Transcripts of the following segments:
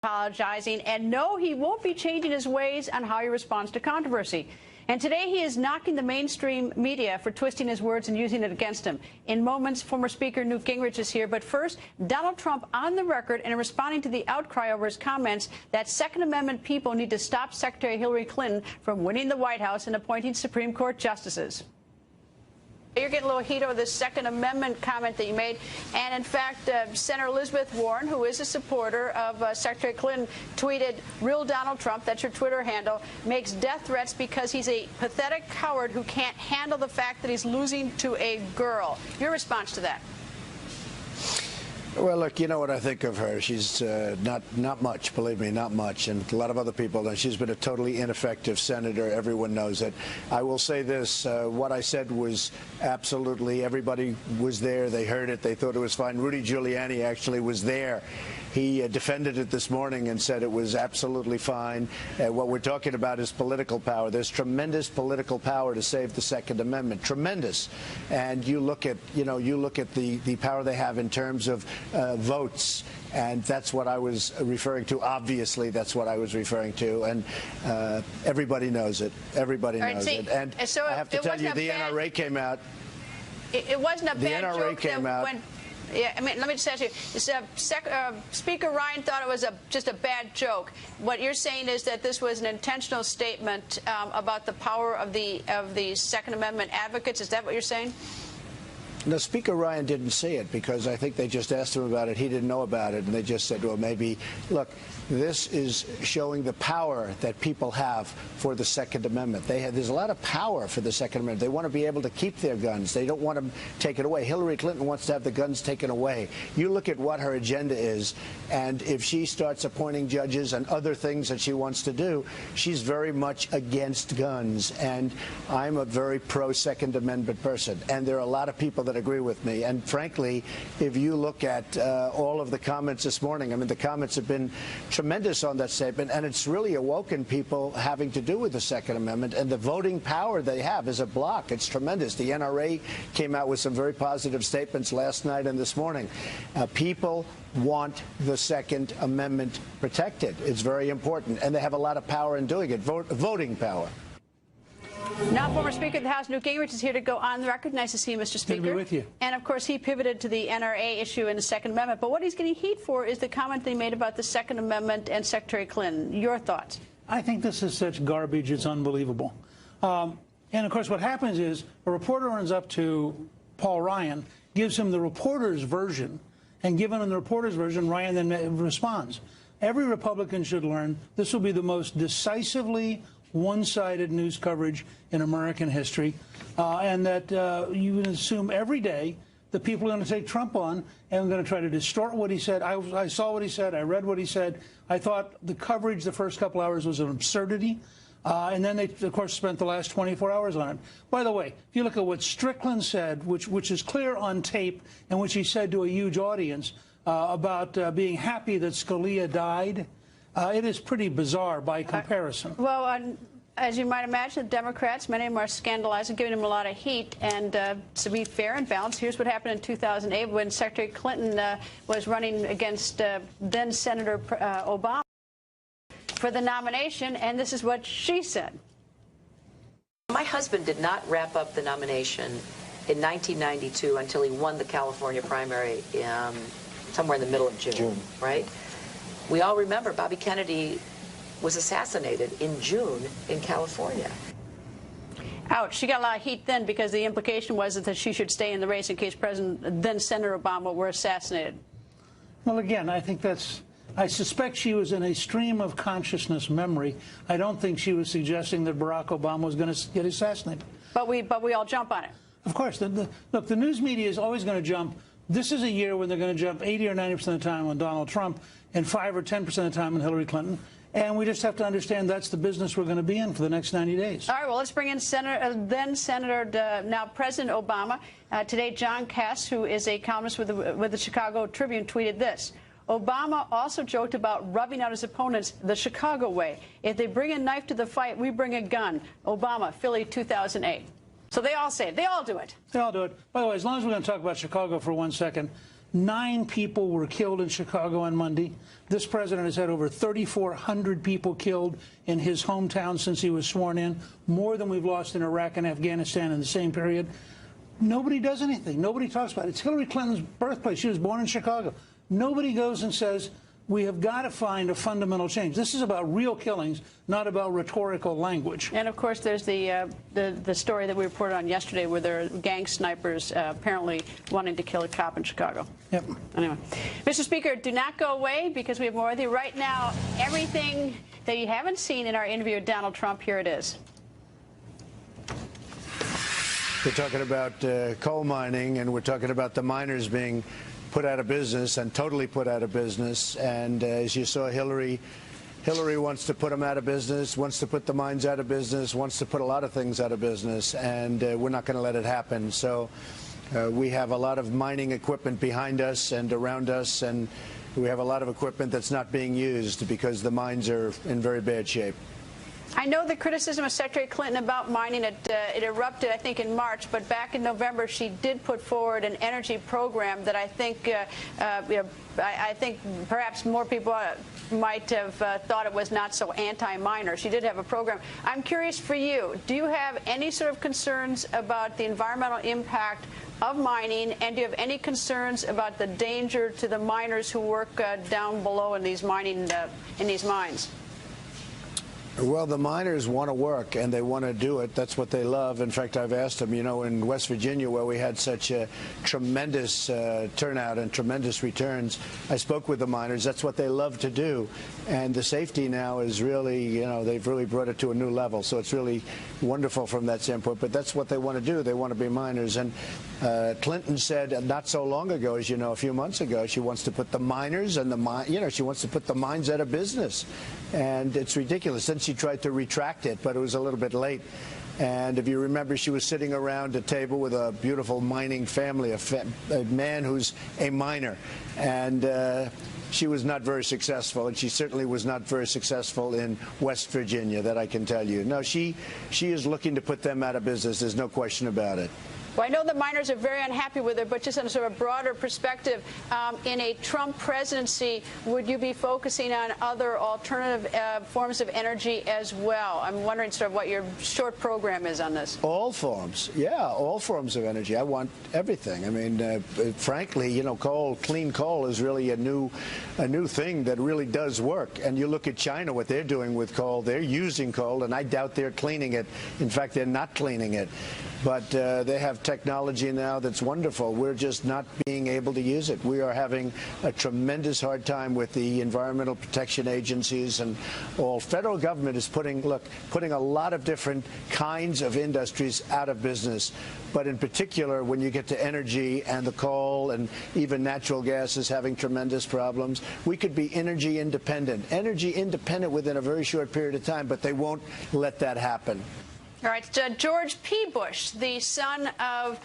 apologizing, and no, he won't be changing his ways on how he responds to controversy. And today he is knocking the mainstream media for twisting his words and using it against him. In moments, former Speaker Newt Gingrich is here. But first, Donald Trump on the record and responding to the outcry over his comments that Second Amendment people need to stop Secretary Hillary Clinton from winning the White House and appointing Supreme Court justices. You're getting a little heat over this Second Amendment comment that you made. And, in fact, Senator Elizabeth Warren, who is a supporter of Secretary Clinton, tweeted, "Real Donald Trump," that's your Twitter handle, "makes death threats because he's a pathetic coward who can't handle the fact that he's losing to a girl." Your response to that? Well, look, you know what I think of her. She's not much, believe me, not much. And a lot of other people know she's been a totally ineffective senator. Everyone knows it. I will say this. What I said was absolutely, everybody was there. They heard it. They thought it was fine. Rudy Giuliani actually was there. He defended it this morning and said it was absolutely fine. What we're talking about is political power. There's tremendous political power to save the Second Amendment, tremendous. And you look at, the power they have in terms of votes, and that's what I was referring to. Obviously, that's what I was referring to, and everybody knows it. Everybody knows it. And so I have to tell you, the NRA came out. It wasn't a bad joke. The NRA came out. Yeah, I mean, let me just ask you. Speaker Ryan thought it was just a bad joke. What you're saying is that this was an intentional statement about the power of the Second Amendment advocates. Is that what you're saying? No, Speaker Ryan didn't say it because I think they just asked him about it. He didn't know about it, and they just said, well, maybe. Look, this is showing the power that people have for the Second Amendment. There's a lot of power for the Second Amendment. They want to be able to keep their guns. They don't want them taken away. Hillary Clinton wants to have the guns taken away. You look at what her agenda is, and if she starts appointing judges and other things that she wants to do, she's very much against guns. And I'm a very pro-Second Amendment person, and there are a lot of people that agree with me. And frankly, if you look at all of the comments this morning, I mean, the comments have been tremendous on that statement, and it's really awoken people having to do with the Second Amendment and the voting power they have as a bloc. It's tremendous. The NRA came out with some very positive statements last night and this morning. People want the Second Amendment protected. It's very important, and they have a lot of power in doing it, voting power. Now, former Speaker of the House Newt Gingrich is here to go on the record. Nice to see you, Mr. Speaker. Good to be with you. And, of course, he pivoted to the NRA issue in the Second Amendment. But what he's getting heat for is the comment they made about the Second Amendment and Secretary Clinton. Your thoughts? I think this is such garbage, it's unbelievable. And, of course, what happens is a reporter runs up to Paul Ryan, gives him the reporter's version, and given him the reporter's version, Ryan then responds. Every Republican should learn this will be the most decisively one-sided news coverage in American history, and that you can assume every day that people are going to take Trump on and are going to try to distort what he said. I saw what he said. I read what he said. I thought the coverage the first couple hours was an absurdity, and then they, of course, spent the last 24 hours on it. By the way, if you look at what Strickland said, which is clear on tape, and which he said to a huge audience about being happy that Scalia died, it is pretty bizarre by comparison. Well, as you might imagine, the Democrats, many of them are scandalizing, giving him a lot of heat. And to be fair and balanced, here's what happened in 2008 when Secretary Clinton was running against then-Senator Obama for the nomination, and this is what she said. My husband did not wrap up the nomination in 1992 until he won the California primary somewhere in the middle of June. Right? We all remember Bobby Kennedy was assassinated in June in California. Ouch. She got a lot of heat then because the implication was that she should stay in the race in case then-Senator Obama were assassinated. Well, again, I think I suspect she was in a stream of consciousness memory. I don't think she was suggesting that Barack Obama was going to get assassinated. But we all jump on it. Of course. Look, the news media is always going to jump. This is a year when they're going to jump 80 or 90% of the time on Donald Trump and 5 or 10% of the time on Hillary Clinton. And we just have to understand that's the business we're going to be in for the next 90 days. All right, well, let's bring in then-Senator, now President Obama. Today, John Cass, who is a columnist with the Chicago Tribune, tweeted this. Obama also joked about rubbing out his opponents the Chicago way. If they bring a knife to the fight, we bring a gun. Obama, Philly, 2008. So they all say it. They all do it. They all do it. By the way, as long as we're going to talk about Chicago for 1 second, 9 people were killed in Chicago on Monday. This president has had over 3,400 people killed in his hometown since he was sworn in, more than we've lost in Iraq and Afghanistan in the same period. Nobody does anything. Nobody talks about it. It's Hillary Clinton's birthplace. She was born in Chicago. Nobody goes and says, we have got to find a fundamental change. This is about real killings, not about rhetorical language. And, of course, there's the story that we reported on yesterday where there are gang snipers apparently wanting to kill a cop in Chicago. Yep. Anyway. Mr. Speaker, do not go away because we have more with you. Right now, everything that you haven't seen in our interview with Donald Trump, here it is. We're talking about coal mining, and we're talking about the miners being put out of business and totally put out of business. And as you saw, Hillary wants to put them out of business, wants to put the mines out of business, wants to put a lot of things out of business, and we're not going to let it happen. So we have a lot of mining equipment behind us and around us, and we have a lot of equipment that's not being used because the mines are in very bad shape. I know the criticism of Secretary Clinton about mining, it erupted, I think, in March, but back in November she did put forward an energy program that I think, I think perhaps more people might have thought it was not so anti-miner. She did have a program. I'm curious for you, do you have any sort of concerns about the environmental impact of mining, and do you have any concerns about the danger to the miners who work down below in these mining, in these mines? Well, the miners want to work, and they want to do it. That's what they love. In fact, I've asked them, you know, in West Virginia, where we had such a tremendous turnout and tremendous returns, I spoke with the miners. That's what they love to do. And the safety now is really, you know, they've really brought it to a new level. So it's really wonderful from that standpoint. But that's what they want to do. They want to be miners. And Clinton said not so long ago, as you know, a few months ago, she wants to put the miners and she wants to put the mines out of business. And it's ridiculous. Then she tried to retract it, but it was a little bit late. And if you remember, she was sitting around a table with a beautiful mining family, a man who's a miner. And she was not very successful, and she certainly was not very successful in West Virginia, that I can tell you. No, she is looking to put them out of business. There's no question about it. Well, I know the miners are very unhappy with it, but just on a sort of broader perspective, in a Trump presidency, would you be focusing on other alternative forms of energy as well? I'm wondering sort of what your short program is on this. All forms, yeah, all forms of energy. I want everything. I mean, frankly, you know, clean coal is really a new thing that really does work. And you look at China, what they're doing with coal. They're using coal, and I doubt they're cleaning it. In fact, they're not cleaning it. But they have technology now that's wonderful. We're just not being able to use it. We are having a tremendous hard time with the environmental protection agencies, and all. Federal government is putting a lot of different kinds of industries out of business. But in particular, when you get to energy and the coal and even natural gas is having tremendous problems, we could be energy independent within a very short period of time, but they won't let that happen. All right, George P. Bush, the son of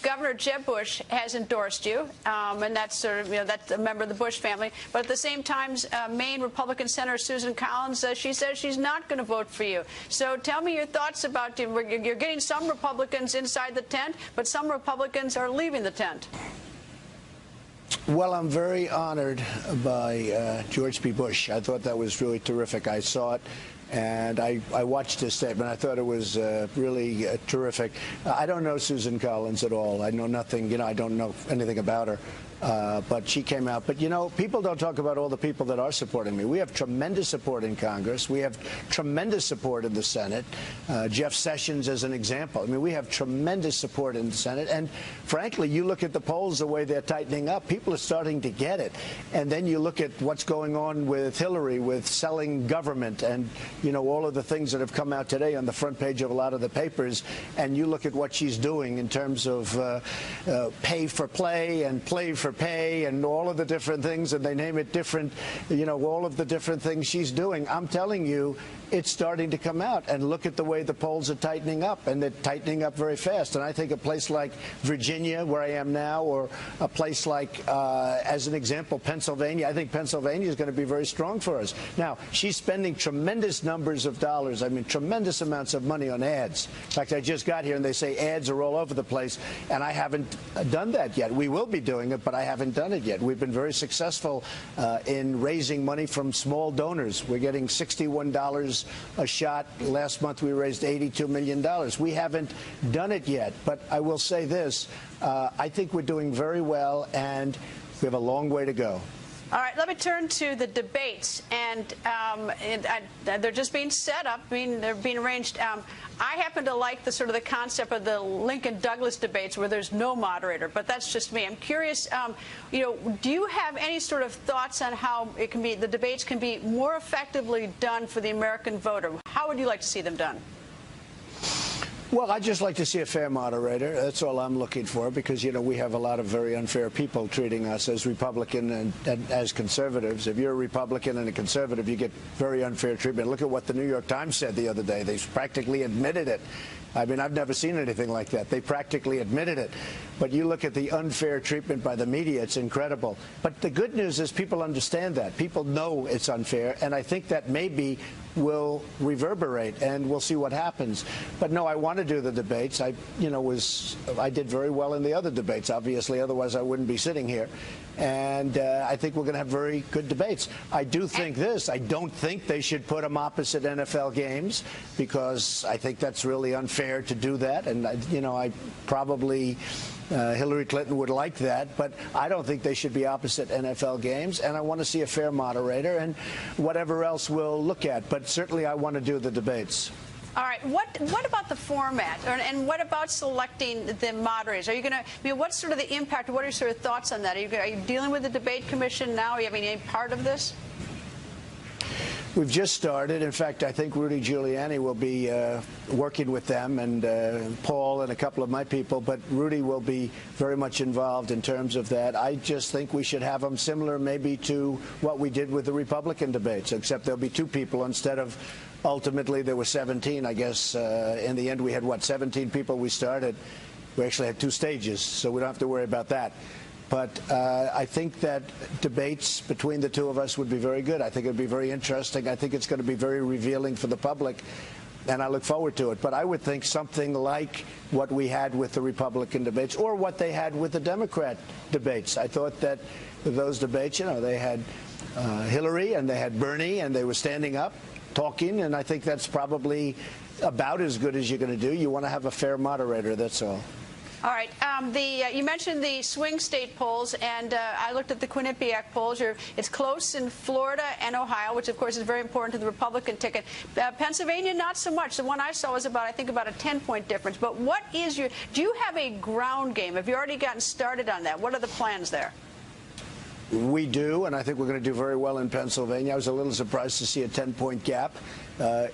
Governor Jeb Bush, has endorsed you, and that's sort of, you know, that's a member of the Bush family. But at the same time, Maine Republican Senator Susan Collins, she says she's not going to vote for you. So tell me your thoughts about you're getting some Republicans inside the tent, but some Republicans are leaving the tent. Well, I'm very honored by George P. Bush. I thought that was really terrific. I saw it. And I watched his statement. I thought it was really terrific. I don't know Susan Collins at all. I know nothing. You know, I don't know anything about her. But she came out. But, you know, people don't talk about all the people that are supporting me. We have tremendous support in Congress. We have tremendous support in the Senate. Jeff Sessions as an example. I mean, we have tremendous support in the Senate. And, frankly, you look at the polls, the way they're tightening up, people are starting to get it. And then you look at what's going on with Hillary, with selling government and, you know, all of the things that have come out today on the front page of a lot of the papers. And you look at what she's doing in terms of pay for play and play for pay and all of the different things, and they name it different, you know, all of the different things she's doing. I'm telling you, it's starting to come out. And look at the way the polls are tightening up, and they're tightening up very fast. And I think a place like Virginia, where I am now, or a place like, as an example, Pennsylvania, I think Pennsylvania is going to be very strong for us. Now, she's spending tremendous numbers of dollars. I mean, tremendous amounts of money on ads. In fact, I just got here and they say ads are all over the place, and I haven't done that yet. We will be doing it, but I haven't done it yet. We've been very successful in raising money from small donors. We're getting $61 a shot. Last month we raised $82 million. We haven't done it yet, but I will say this. I think we're doing very well, and we have a long way to go. All right, let me turn to the debates, and they're just being set up. I mean, they're being arranged. I happen to like the sort of the concept of the Lincoln-Douglas debates where there's no moderator, but that's just me. I'm curious, you know, do you have any sort of thoughts on how it can be, the debates can be more effectively done for the American voter? How would you like to see them done? Well, I'd just like to see a fair moderator. That's all I'm looking for, because, you know, we have a lot of very unfair people treating us as Republican and as conservatives. If you're a Republican and a conservative, you get very unfair treatment. Look at what the New York Times said the other day. They practically admitted it. I mean, I've never seen anything like that. They practically admitted it. But you look at the unfair treatment by the media, it's incredible. But the good news is people understand that. People know it's unfair, and I think that maybe will reverberate, and we'll see what happens. But no, I want to do the debates. I did very well in the other debates, obviously, otherwise I wouldn't be sitting here. And I think we're going to have very good debates. I do think this. I don't think they should put them opposite NFL games, because I think that's really unfair to do that. And, you know, I probably Hillary Clinton would like that, but I don't think they should be opposite NFL games. And I want to see a fair moderator, and whatever else we'll look at. But certainly I want to do the debates. All right. What about the format, and what about selecting the moderators? Are you going to? I mean, what's sort of the impact? What are your sort of thoughts on that? Are you dealing with the debate commission now? Are you having any part of this? We've just started. In fact, I think Rudy Giuliani will be working with them, and Paul and a couple of my people. But Rudy will be very much involved in terms of that. I just think we should have them similar maybe to what we did with the Republican debates, except there'll be two people instead of ultimately there were 17. I guess in the end we had, what, 17 people we started. We actually had two stages, so we don't have to worry about that. But I think that debates between the two of us would be very good. I think it would be very interesting. I think it's going to be very revealing for the public, and I look forward to it. But I would think something like what we had with the Republican debates, or what they had with the Democrat debates. I thought that with those debates, you know, they had Hillary and they had Bernie, and they were standing up, talking, and I think that's probably about as good as you're going to do. You want to have a fair moderator, that's all. All right. You mentioned the swing state polls, and I looked at the Quinnipiac polls. It's close in Florida and Ohio, which, of course, is very important to the Republican ticket. Pennsylvania, not so much. The one I saw was about, I think, about a 10-point difference. But what is your – do you have a ground game? Have you already gotten started on that? What are the plans there? We do, and I think we're going to do very well in Pennsylvania. I was a little surprised to see a 10-point gap.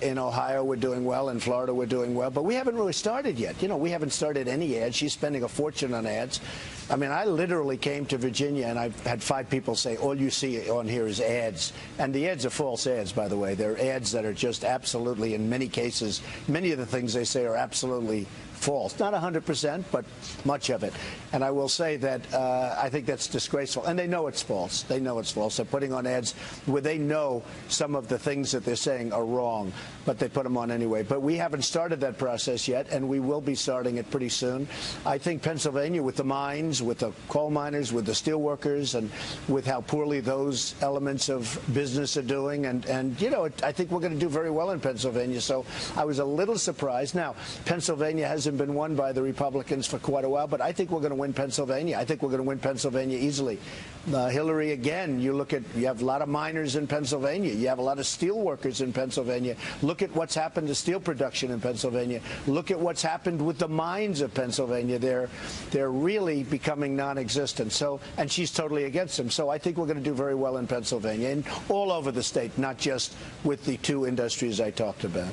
In Ohio, we're doing well. In Florida, we're doing well. But we haven't really started yet. You know, we haven't started any ads. She's spending a fortune on ads. I mean, I literally came to Virginia, and I've had 5 people say, all you see on here is ads. And the ads are false ads, by the way. They're ads that are just absolutely, in many cases, many of the things they say are absolutely false. Not 100%, but much of it. And I will say that I think that's disgraceful. And they know it's false. They know it's false. They're putting on ads where they know some of the things that they're saying are wrong, but they put them on anyway. But we haven't started that process yet, and we will be starting it pretty soon. I think Pennsylvania, with the mines, with the coal miners, with the steel workers, and with how poorly those elements of business are doing, and you know, I think we're going to do very well in Pennsylvania. So I was a little surprised. Now, Pennsylvania hasn't been won by the Republicans for quite a while, but I think we're going to win Pennsylvania. I think we're going to win Pennsylvania easily. Hillary, again, you have a lot of miners in Pennsylvania. You have a lot of steel workers in Pennsylvania. Look at what's happened to steel production in Pennsylvania. Look at what's happened with the mines of Pennsylvania. They're really becoming non-existent. So, and she's totally against them. So I think we're going to do very well in Pennsylvania and all over the state, not just with the 2 industries I talked about.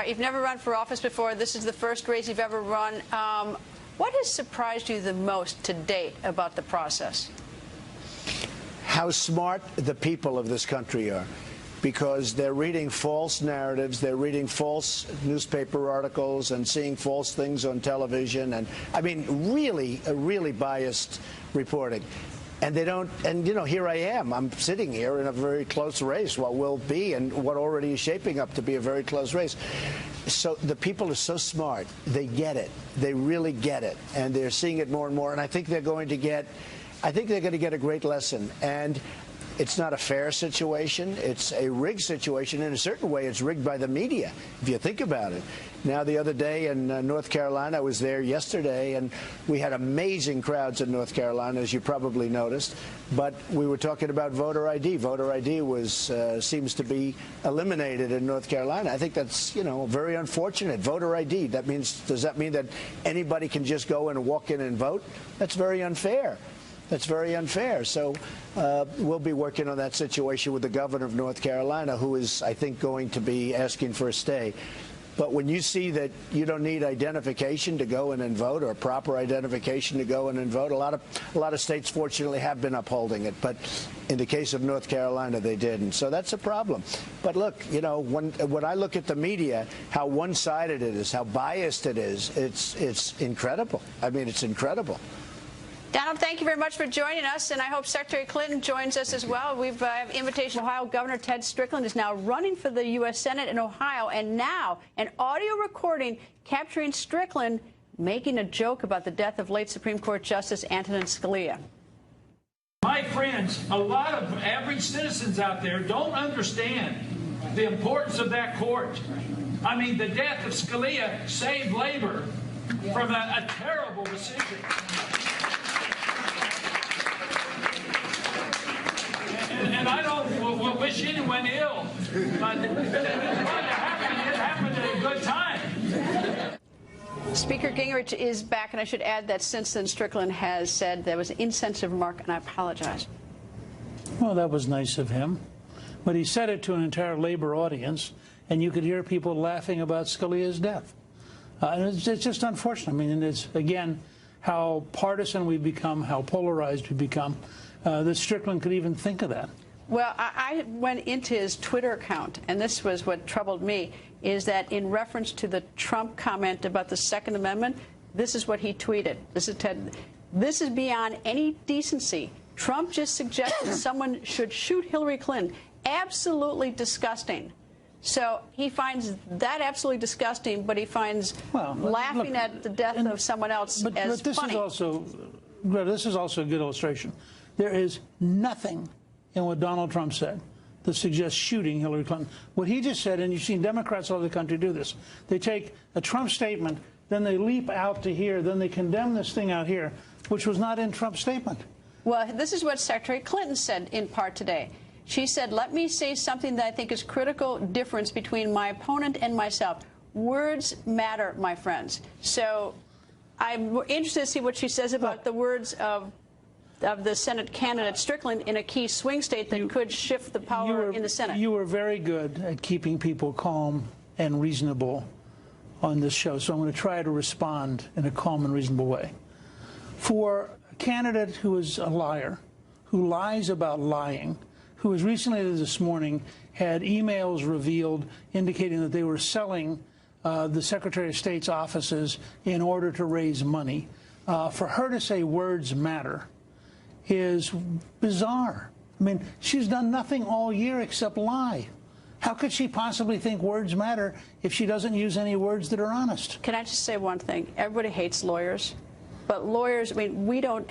You've never run for office before. This is the first race you've ever run. What has surprised you the most to date about the process? How smart the people of this country are, because they're reading false narratives, they're reading false newspaper articles and seeing false things on television, and I mean really biased reporting. And they don't, and here I am. I'm sitting here in a very close race, what will be and what already is shaping up to be a very close race. So the people are so smart. They get it. They really get it. And they're seeing it more and more. And I think they're going to get a great lesson. And it's not a fair situation. It's a rigged situation. In a certain way, it's rigged by the media, if you think about it. Now, the other day in North Carolina, I was there yesterday, and we had amazing crowds in North Carolina, as you probably noticed. But we were talking about voter ID. Voter ID seems to be eliminated in North Carolina. I think that's, very unfortunate. Voter ID. Does that mean that anybody can just go in and walk in and vote? That's very unfair. That's very unfair. So we'll be working on that situation with the governor of North Carolina, who is, I think, going to be asking for a stay. But when you see that you don't need identification to go in and vote, or proper identification to go in and vote, a lot of states, fortunately, have been upholding it. But in the case of North Carolina, they didn't. So that's a problem. But look, when I look at the media, how one-sided it is, how biased it is, it's incredible. I mean, it's incredible. Donald, thank you very much for joining us, and I hope Secretary Clinton joins us as well. We've invitation. Ohio Governor Ted Strickland is now running for the U.S. Senate in Ohio, and now an audio recording capturing Strickland making a joke about the death of late Supreme Court Justice Antonin Scalia. My friends, a lot of average citizens out there don't understand the importance of that court. I mean, the death of Scalia saved labor from a terrible decision. And I don't wish anyone ill, but it happened at a good time. Speaker Gingrich is back, and I should add that since then Strickland has said there was an insensitive remark, and I apologize. Well, that was nice of him. But he said it to an entire labor audience, and you could hear people laughing about Scalia's death. And it's just unfortunate. I mean, it's, again, how partisan we've become, how polarized we've become, that Strickland could even think of that. Well, I went into his Twitter account, and this was what troubled me, is that in reference to the Trump comment about the Second Amendment, this is what he tweeted. This is Ted. This is beyond any decency. Trump just suggested someone should shoot Hillary Clinton. Absolutely disgusting. So he finds that absolutely disgusting, but he finds laughing at the death of someone else as this funny. Is also, Greta, this is also a good illustration. There is nothing in what Donald Trump said that suggests shooting Hillary Clinton. What he just said, and you've seen Democrats all over the country do this, they take a Trump statement, then they leap out to here, then they condemn this thing out here, which was not in Trump's statement. Well, this is what Secretary Clinton said in part today. She said, let me say something that I think is critical difference between my opponent and myself. Words matter, my friends. So I'm interested to see what she says about the words of the Senate candidate Strickland in a key swing state that could shift the power in the Senate. You were very good at keeping people calm and reasonable on this show, so I'm going to try to respond in a calm and reasonable way. For a candidate who is a liar, who lies about lying, who as recently as this morning had emails revealed indicating that they were selling the Secretary of State's offices in order to raise money, for her to say words matter is bizarre. I mean, she's done nothing all year except lie. How could she possibly think words matter if she doesn't use any words that are honest? Can I just say one thing? Everybody hates lawyers, but lawyers, I mean, we don't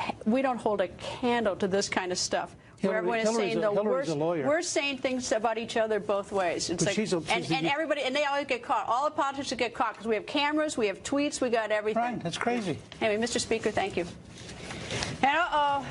hold a candle to this kind of stuff. Where everyone is saying the worst. We're saying things about each other both ways. It's like, and everybody, and they always get caught. All the politicians get caught because we have cameras, we have tweets, we got everything. Right, that's crazy. Anyway, Mr. Speaker, thank you. And